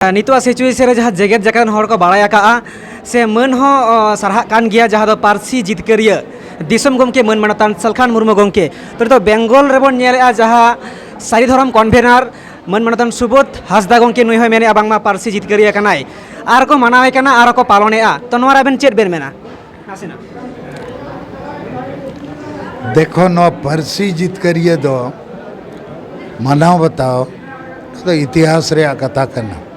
नितोग situation रे जहाँ जेगेत जाकान हर को बाड़ाय आका से मन हो सारहा कान गया जहाँ दो पारसी जितकरिया दिसम गमके मन मानतान सलखान मुर्मू गमके तो बेंगल रेबन नेलेआ जहाँ सारी धरम कन्भेनार मन मानतान सुबोध हासदा गमके नुई होय मेने बांगमा पारसी जितकरिया कनाय आर को मानावे कना आर को पालनेआ तो नोरा बेन चेत बेन मेना नासेना देखो नो पारसी जितकरिया दो मनाव बताओ तो इतिहास रे कथा करना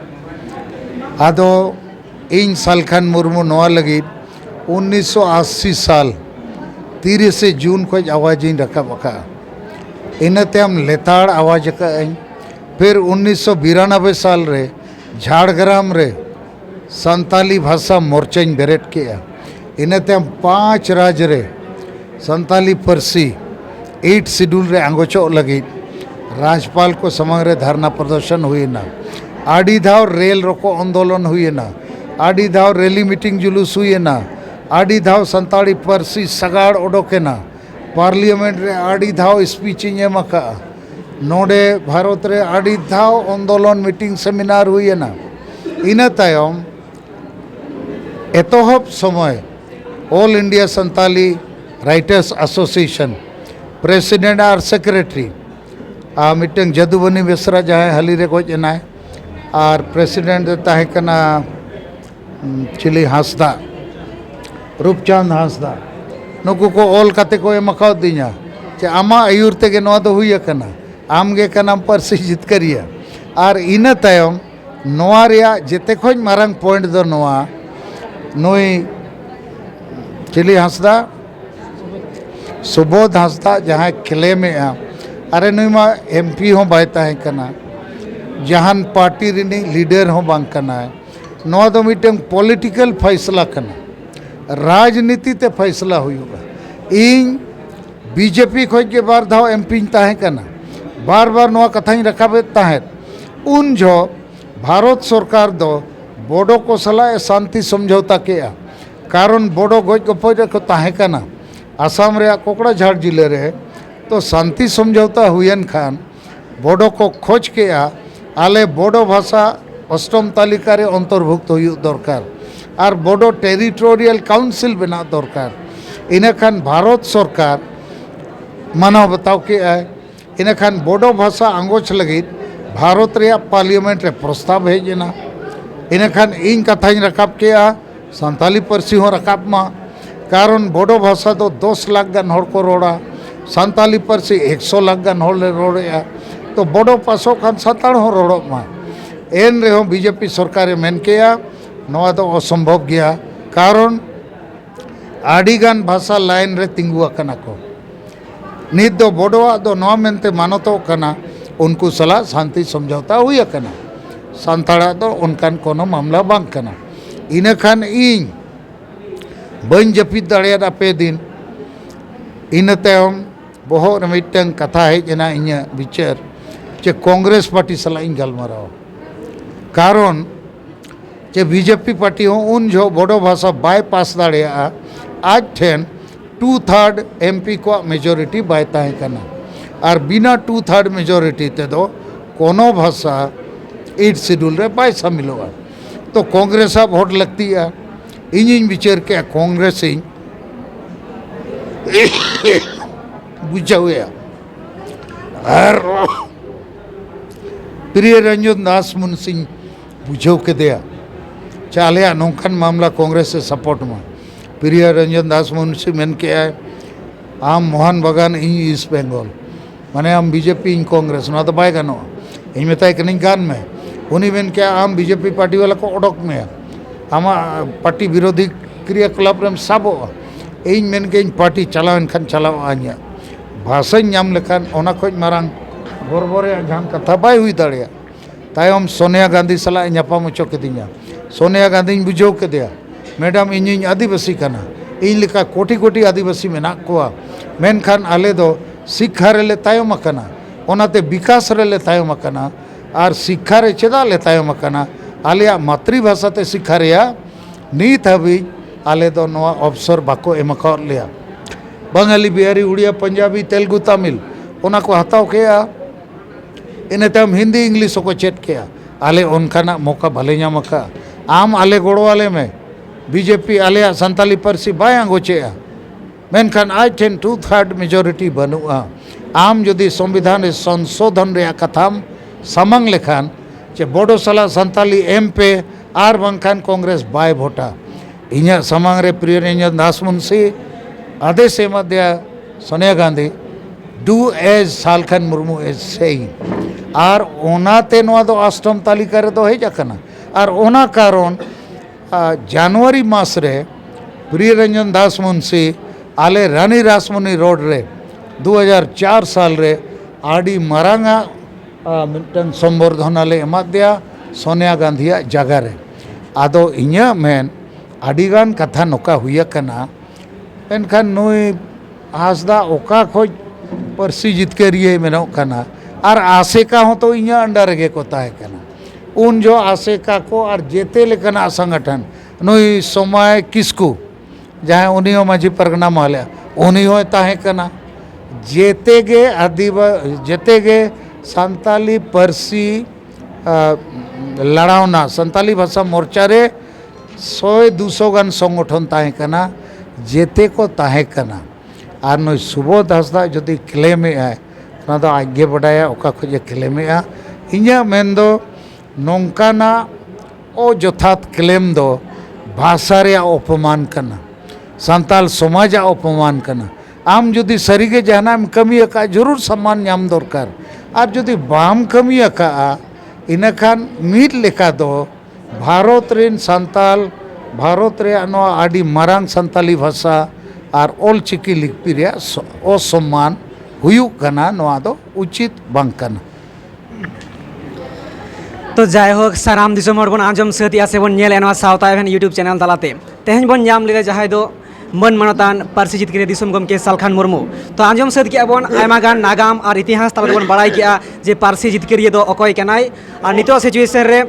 आदो इन सलखान मुर्मू नवा लगी 1980 साल 30 जून को आवाज़ रखा इनते हम लेताड़ आवाज़ का फिर 1992 साल रे झाड़ग्राम रे संताली भाषा मोर्चा बेरेट किया इनते हम 5 राज्य रे संताली परसी 8 शेड्यूल रे आंगोचो लगी राज्यपाल को समग्र धरना प्रदर्शन हुई ना आड़ी धाव रेल रोको आंदोलन हुई ना आड़ी धाव रैली मीटिंग जुलूस हुई ना आड़ी धाव संताड़ी परसी सगाड़ ओडोके ना पार्लियामेंट रे आड़ी धाव स्पीच एमका नोडे भारत रे आड़ी धाव आंदोलन मीटिंग सेमिनार हुई ना इन तायम एतोहब समय all India Santali writers association president आर सेक्रेटरी मिटंग जदुबनी बेसरा जहाँ हाली रे गोज एनाय और प्रेसिडेंट तहकना चिली हांसदा रूपचांद हांसदा नुकु को ऑल काते को एमकाव दिना चे आमा आयुर तेगे नवा दो हुई कना आम गे कना पारसी जितकरिया और इन तायम नवा रिया जेते खोज मारंग पॉइंट दो नवा नुई चिली हांसदा सुबोध हांसदा जहाँ खिले में अरे नुई मा एमपी हो बाय तहकना जहान पार्टी रिनी लीडर हो बांग कना है नवा दो मीटिंग पॉलिटिकल फैसला कना राजनीति ते फैसला हुईगा इन बीजेपी खोज के बार धाव एमपी ताहे कना बार बार नवा कथा रखाबे ताहे उन जो भारत सरकार दो बोडो को सलाह शांति समझौता किया कारण बोडो गोज गपज को ताहे कना आसाम रे कोकड़ाझाड़ जिले रे तो शांति समझौता हुईन खान बोडो को खोज किया आले बोडो भाषा अष्टम तालिका रे अंतर्भुक्त हुई दरकार और बोडो टेरिटोरियल काउंसिल बना दरकार इन खान भारत सरकार माना बताओ कि इन खान बोडो भाषा आंगोच लगी भारत रे पार्लियामेंट रे प्रस्ताव हेजना इन खान इन कथा रकाब किया संताली परसी हो रकाब मा कारण बोडो भाषा तो 10 लाख गान हर को रोड़ा संताली परसी 100 लाख गान हर ले रोड़े तो बोडो पासो खान साताड़ हो रोड़ो मा एन रे हो बीजेपी सरकारे मेन किया नवा तो असंभव गया कारण आड़ीगान भाषा लाइन रे तिंगुआ कना को नित दो बोडोआ दो नवा मेनते मानतो कना उनको सलाह शांति समझौता हुई कना संताड़ा तो उनकान कोनो मामला बांग कना इन खान इन बन जपित दाड़िया पे दिन इन तायम बहुत मिटंग कथा हेजना इन विचार चे कांग्रेस पार्टी सलाह गलमाराव कारण चे बीजेपी पार्टी हो उन जो बोडो भाषा बाय पास दाड़िया आज ठेन 2/3 एमपी को मेजोरिटी बाय ताहे कना और बिना 2/3 मेजोरिटी ते दो कोनो भाषा 8 शेड्यूल रे बाय शामिल होगा तो कांग्रेस वोट लगती है इन विचार के कांग्रेस बुझा हुआ प्रिय रंजन दास मुंशी बुझो के दिया चाले नौखन मामला कांग्रेस से सपोर्ट में प्रिय रंजन दास मुंशी मेन के आम मोहन बगान इन ईस्ट बेंगल माने आम बीजेपी इन कांग्रेस ना तो बाय गानो इन में ताई कनिंग गान में उन्हीं मेन के आम बीजेपी पार्टी वाला को ओडक में आम पार्टी विरोधी क्रियाकलाप रे साबो इन मेन के इन पार्टी चलाव इनखान चलाव आनिया भाषा नाम लेखान ओना खोज मारंग गोरबोरे जहां कथा बाय हुई दाड़िया तायम सोनिया गांधी सलाह नापाम होचो केदिया सोनिया गांधी बुझाव केदिया मैडम इन आदिवासी कना इन लेका कोटी कोटी आदिवासी मेना कोआ मेनखान आले दो शिक्षा रेले तायम अकना ओनाते विकास रेले तायम अकना और शिक्षा रे चेदा ले तायम अकना आलिया मातृभाषा ते शिक्षा रेया नीत हबी आले दो नवा अवसर बाको एमका लिया बंगाली बिहारी उड़िया पंजाबी तेलुगु तमिल ओना को हताव किया इन तम हिंदी इंग्लिश को चेक किया आले उनखाना मौका भले नाम का आम आले गोड़ो आले में बीजेपी आले संताली पार्सी बाय आंगोचे मेनखान आज ठेन 2/3 मेजॉरिटी बनुआ आम जदि संविधान संशोधन रे कथाम समंग लेखान चे बोडो सला संताली एम पे आर बंखान कांग्रेस बाय भोटा इन्या समंग रे प्रिय रंजन दास मुंशी आदेश एमद्या सोनिया गांधी डू एज सालखान मुर्मू एज सेइंग और ओनाते नोआ दो अष्टम तालिका रे दो हेज आकना और ओना कारण जनवरी मास रे प्रिय रंजन दास मुंशी आले रानी रासमुनी रोड रे 2004 साल रे आड़ी मारांगा मिटन संबर्धन आले एमाद्या सोनिया गांधी जगह रे आदो इन्या मेन आड़ीगान कथा नोका हुई कना एनखान नुई हासदा ओका खोज पार्सी जितकारिये मेनो कना और आसेका हो तो इन्या अंडर गे को ताहे कना उन जो आसेका को और जेते लेकना संगठन नुई समय किसकू जहाँ उन्हीं माझी परगना माल्या उन्हीं हो ताहे कना जेते गे जेते गे संताली पार्सी लड़ावना संताली भाषा मोर्चा रे 100-200 गान संगठन ताहे कना जेते को ताहे कना और नई सुबोध हांसदा जदि क्लेम है ना तो आगे बढ़ाया ओका खोजे क्लेम है इन्या मेन दो नौकाना ओ जथात क्लेम दो भाषा रे अपमान कना संताल समाज अपमान कना आम जदि सरीगे जहानाम कमी अका जरूर सम्मान नाम दरकार और जदि बाम कमी अका इनखान मीट लेखा दो भारत रेन संताल भारत रे नोआ आड़ी मारांग संताली भाषा और ऑलचिकी लिपि रे असम्मान हुयुक कना नोआ दो उचित बांग कना तो जायहोक साराम दिसम हर बन आंजम सतिया से बन नेल एनवा सावता एवन यूट्यूब चैनल तलाते तेहन बन नाम लेले जहाय दो मन मनतान पार्सी जितकारिया दिसम गमके सालखान मुर्मू तो आंजम सद के बन आयमा गान नागाम और इतिहास तलाते बन बड़ाई किया जे पार्सी जितकारिया दो अकय कनाय और नितो सिचुएशन रे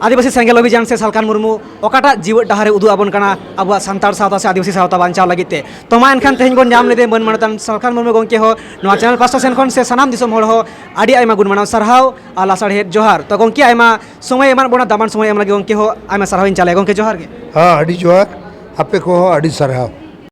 आदिवासी सेंगेल अभियान से सालखान मुर्मू ओकाटा जीवन डहारे उदू आबन कना अब सानतार सावता से आदिवासी सावता बांचाव लगिते तो मा एनखान तेहन बन नाम लेदे मन मनतान सालखान मुर्मू गमके हो नोआ चैनल पास्टा सेन खन से सनाम दिसम हर हो आडी आयमा गुण मानाव सरहाव आ लासाड़े जोहार तो गमके आयमा समय एमान बना दामान समय एम लगे गमके हो आयमा सरहाव इन चाले गमके जोहार गे हाँ आड़ी जोहार आपे को हो आड़ी सरहाव